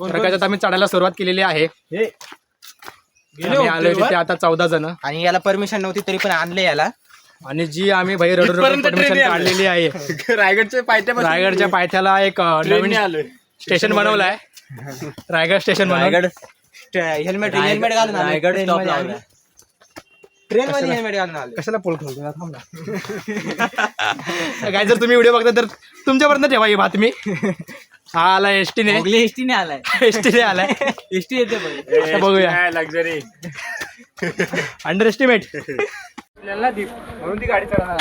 त्याच्यात आम्ही चढायला सुरुवात केलेली आहे. आम्ही आलोय तिथे आता 14 जण आणि याला परमिशन नव्हती तरी पण आणले याला. आणि जी आम्ही भाई रडून परमिशन काढलेली आहे. रायगडच्या पायथ्याला एक नवीन स्टेशन बनवलं आहे. रायगड स्टेशन रायगड हेल्मेट घालून रायगड ट्रेन मध्ये हेल्मेट घालून आले. कशाला पोल खोलतो थांब ना. काय जर तुम्ही व्हिडिओ बघता तर तुमच्यापर्यंत ठेवा ही बातमी. हा आला एसटीने आलाय. एसटी येते बघूया. Luxury under estimate. म्हणून ती गाडी चढवणार.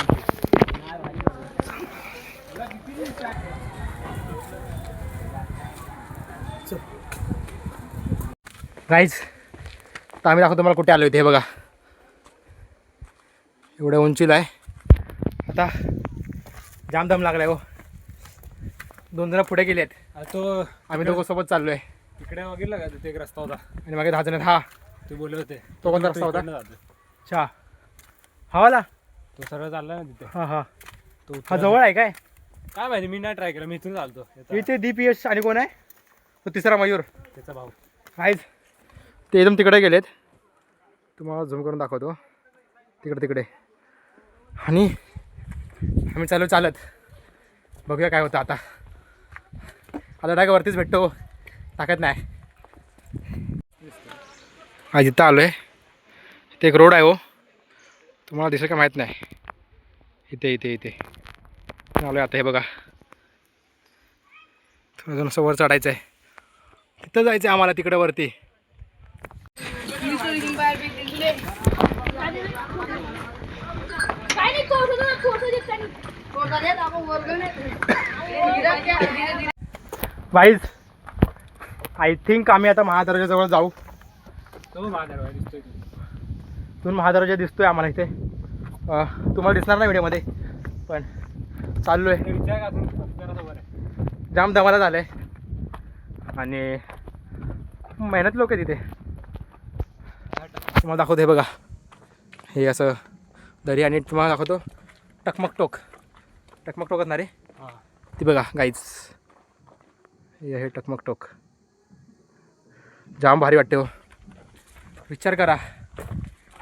गाईज तर आम्ही दाखवतो तुम्हाला कुठे आलो होते. हे बघा एवढ्या उंचीला आहे. आता जाम दम लागलाय हो. 2 जण पुढे गेलेत. तो आम्ही दोघं सोबत चाललो आहे. तिकडे बघितलं का तिथे एक रस्ता होता आणि मागे 10 जण आहेत. हा ते बोलले होते. तो कोणता रस्ता होता? जातो. अच्छा हा वाला. तो सरळ चालला ना तिथे. हा हा तो हा जवळ आहे काय? काय माहिती मी नाही ट्राय केलं. मी इथून चालतो. इथे DPS आणि कोण आहे तो तिसरा मयूर त्याचा भाऊ. आहेच. ते एकदम तिकडे गेलेत. तुम्हाला झूम करून दाखवतो. तिकडे आणि आम्ही चालत बघूया काय होतं. आता डायरेक्ट वरतीच भेटतो. ताकद नाही. आज इथं आलो आहे. इथे एक रोड आहे हो. तुम्हाला दिसेल का माहीत नाही. इथे आलो आहे आता. हे बघा अजून असं वर चढायचं आहे. तिथं जायचं आहे आम्हाला तिकडे वरती. वाईज आय थिंक आम्ही आता महादरवाज्याजवळ जाऊ. तो महादरवाजा दिसतोय. तुम्ही महादरवाजा दिसतोय आम्हाला इथे. तुम्हाला दिसणार नाही व्हिडिओमध्ये पण चाललो आहे. जाम दमाला झालं आहे आणि मेहनत लोक आहे तिथे. तुम्हाला दाखवतो. हे बघा हे असं दरी आणि तुम्हाला दाखवतो टकमक टोक असणार रे. ती बघा गाईज हे टकमक टोक. जाम भारी वाटते हो. विचार करा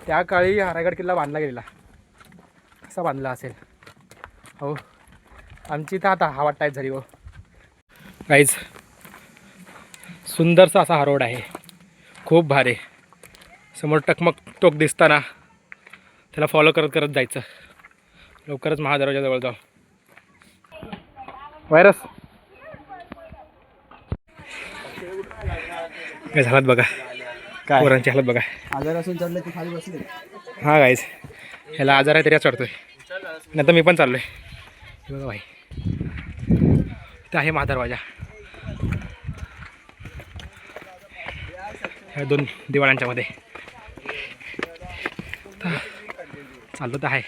त्या काळी रायगड किल्ला बांधला गेलेला. कसा बांधला असेल हो. आमची तर आता हवा टाईप झाली हो. गाईज सुंदरसा असा हा रोड आहे. खूप भारी. समोर टकमक टोक दिसताना त्याला फॉलो करत जायचं. लवकरच महादरवाजाजवळ जाऊ. व्हायरस काय झालात बघा. पोरांची हालत बघा. आजार असून चढलं की खाली बसले. हा गाईज ह्याला आजार आहे तरी चढतोय. नाही तर मी पण चाललोय. बघा भाई इथं आहे महादरवाजा. ह्या 2 दिवाळांच्या मध्ये चाललो तर आहे.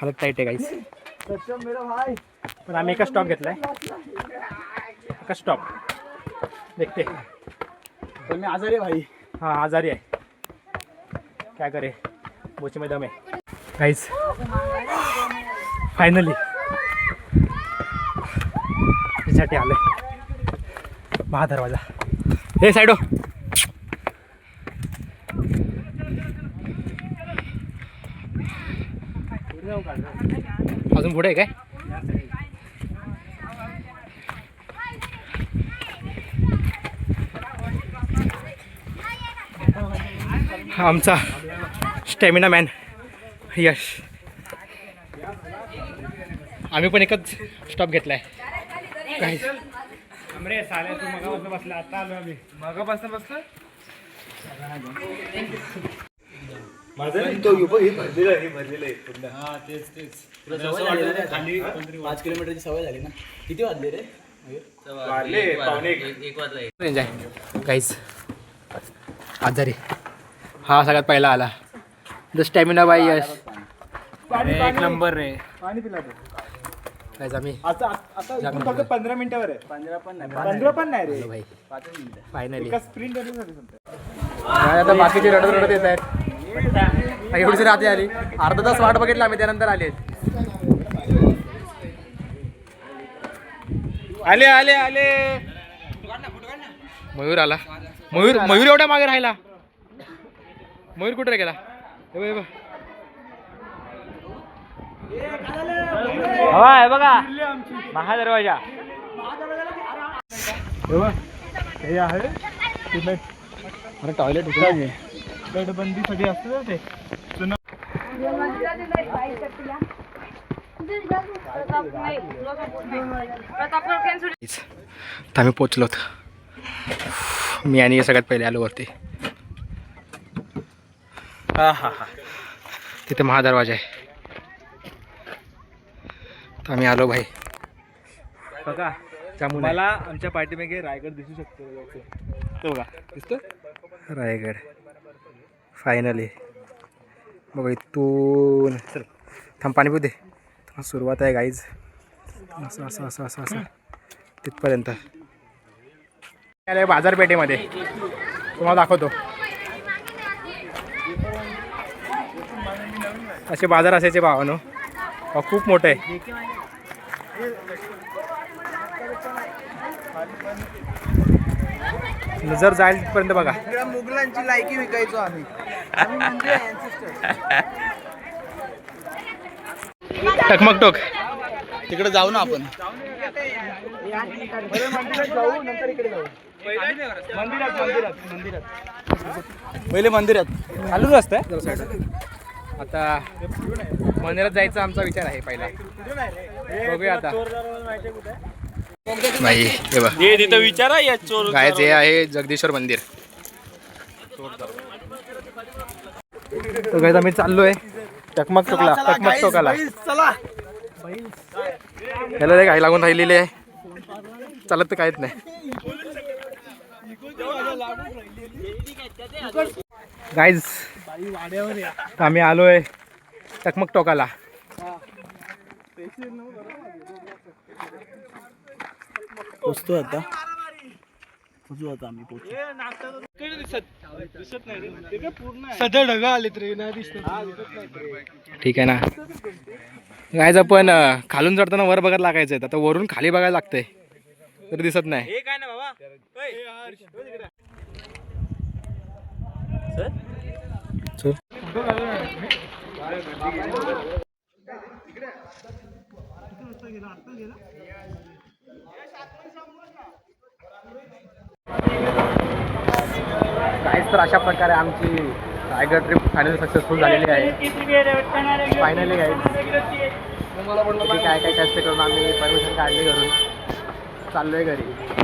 हालत टाईट आहे गाईज. पण आम्ही एकच स्टॉप घेतलाय. एकच स्टॉप देखते. पण मी आजारी भाई. हाँ आजारी आहे. क्या करे बोचे में दम है. गाइस फायनली याच्यासाठी आलोय महादरवाजा. हे साईडो अजून पुढे आहे काय? आमचा स्टॅमिना मॅन यश. आम्ही पण एकच स्टॉप घेतलाय. काही बसला आता आलो आम्ही. मगापासून बसलो. तेच 5 किलोमीटरची सवय झाली ना. किती वाजले रे? काहीच आजारी. हा सगळ्यात पहिला आला. द स्टॅमिना बाय यश. एक नंबर रे. काहीच आम्ही फक्त 15 मिनिटावर आहे. 15 पण नाही रे भाई 5 मिनिटं. फायनली. स्प्रिंट आता बाकीचे रडत येत आहेत. एवढीच रात्री आली. अर्धा तास वाट बघितला आम्ही त्यानंतर आले. आले मयूर आला. मयूर मयूर एवढ्या मागे राहिला. मयूर कुठे गेला? हे बघ, हवा बघा महादरवाजा. हे आहे अरे टॉयलेट बंदीसाठी असतं ते. तर आम्ही पोचलो. मी आणि सगळ्यात पहिले आलो वरती. हा हा हा. तिथे महादरवाजा आहे. तर आम्ही आलो भाई. बघा त्यामुळे मला आमच्या पाठीमागे रायगड दिसू शकतो. तो बघा दिसतो रायगड फायनली. बघा इथून चल थांब पाणी पिऊ दे. सुरुवात आहे गाईज. असं असं असं असं असं तिथपर्यंत आले बाजारपेठेमध्ये. तुम्हाला दाखवतो असे बाजार असायचे भावानो. खूप मोठं आहे. जर जाईल तिथपर्यंत बघा. मुघलांची लायकी विकायचो आम्ही. टकमक टोक. तिकडे जाऊ ना आपण. पहिले मंदिरात चालूच असतं आता. मंदिरात जायचा आमचा विचार आहे पहिला. बघूया आता. नाही हे बघ तिथं विचारा या चोर. गायच हे आहे जगदीश्वर मंदिर. तर गायच आम्ही चाललोय टकमक टोकला. टकमक टोकाला चला. त्याला ते गाय लागून राहिलेली आहे. चालत तर काहीच नाही. गाईज आम्ही आलोय टकमक टोकाला. पोचतो आता. पोचू आता आम्ही. पोचू. सध्या ढगा आलेत रे. नाही दिसत. ठीक आहे ना गायज. आपण खालून चढताना वर बघायला लागायचं आहे. आता वरून खाली बघायला लागतंय तरी दिसत नाही. हे काय ना बाबा. चल. काहीच तर अशा प्रकारे आमची रायगड ट्रिप फायनली सक्सेसफुल झालेली आहे. फायनली गाईज काय काय कष्ट करून आम्ही परमिशन काढली घरून चाललोय घरी.